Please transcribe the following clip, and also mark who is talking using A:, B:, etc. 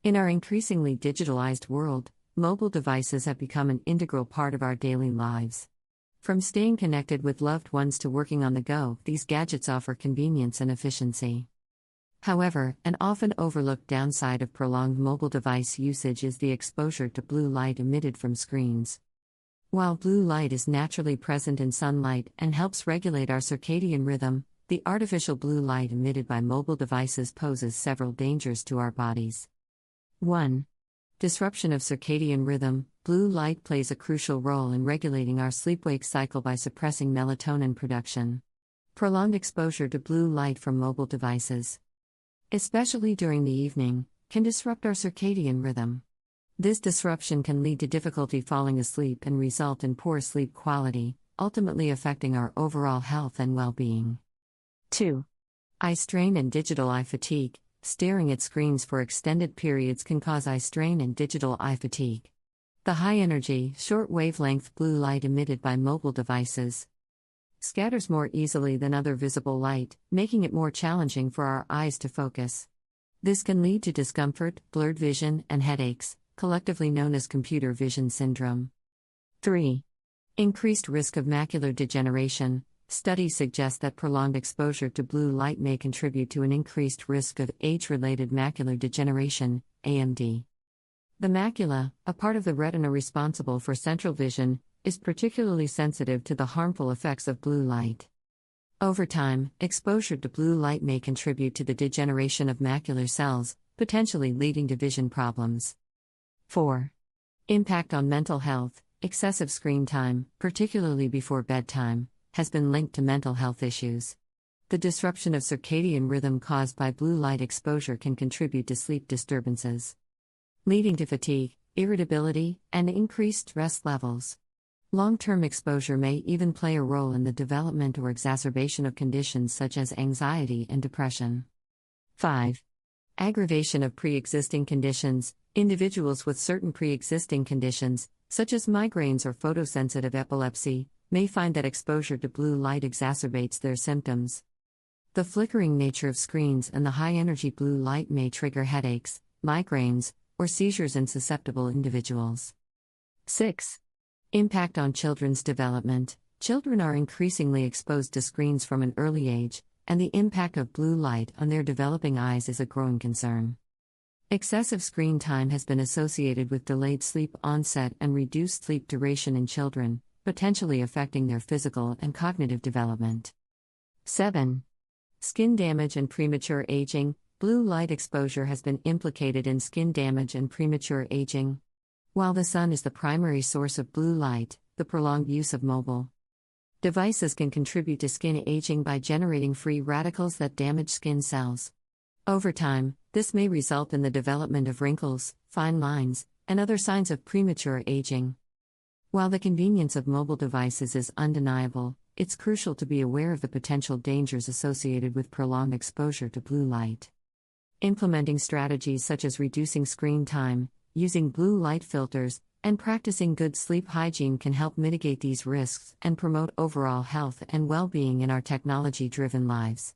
A: In our increasingly digitalized world, mobile devices have become an integral part of our daily lives. From staying connected with loved ones to working on the go, these gadgets offer convenience and efficiency. However, an often overlooked downside of prolonged mobile device usage is the exposure to blue light emitted from screens. While blue light is naturally present in sunlight and helps regulate our circadian rhythm, the artificial blue light emitted by mobile devices poses several dangers to our bodies. 1. Disruption of circadian rhythm. Blue light plays a crucial role in regulating our sleep-wake cycle by suppressing melatonin production. Prolonged exposure to blue light from mobile devices, especially during the evening, can disrupt our circadian rhythm. This disruption can lead to difficulty falling asleep and result in poor sleep quality, ultimately affecting our overall health and well-being. 2. Eye strain and digital eye fatigue. Staring at screens for extended periods can cause eye strain and digital eye fatigue. The high-energy, short-wavelength blue light emitted by mobile devices scatters more easily than other visible light, making it more challenging for our eyes to focus. This can lead to discomfort, blurred vision, and headaches, collectively known as computer vision syndrome. 3. Increased risk of macular degeneration. Studies suggest that prolonged exposure to blue light may contribute to an increased risk of age-related macular degeneration, AMD. The macula, a part of the retina responsible for central vision, is particularly sensitive to the harmful effects of blue light. Over time, exposure to blue light may contribute to the degeneration of macular cells, potentially leading to vision problems. 4. Impact on mental health. Excessive screen time, particularly before bedtime, has been linked to mental health issues. The disruption of circadian rhythm caused by blue light exposure can contribute to sleep disturbances, leading to fatigue, irritability, and increased stress levels. Long-term exposure may even play a role in the development or exacerbation of conditions such as anxiety and depression. 5. Aggravation of pre-existing conditions. Individuals with certain pre-existing conditions, such as migraines or photosensitive epilepsy, may find that exposure to blue light exacerbates their symptoms. The flickering nature of screens and the high-energy blue light may trigger headaches, migraines, or seizures in susceptible individuals. 6. Impact on children's development. Children are increasingly exposed to screens from an early age, and the impact of blue light on their developing eyes is a growing concern. Excessive screen time has been associated with delayed sleep onset and reduced sleep duration in children, potentially affecting their physical and cognitive development. 7. Skin damage and premature aging. Blue light exposure has been implicated in skin damage and premature aging. While the sun is the primary source of blue light, the prolonged use of mobile devices can contribute to skin aging by generating free radicals that damage skin cells. Over time, this may result in the development of wrinkles, fine lines, and other signs of premature aging. While the convenience of mobile devices is undeniable, it's crucial to be aware of the potential dangers associated with prolonged exposure to blue light. Implementing strategies such as reducing screen time, using blue light filters, and practicing good sleep hygiene can help mitigate these risks and promote overall health and well-being in our technology-driven lives.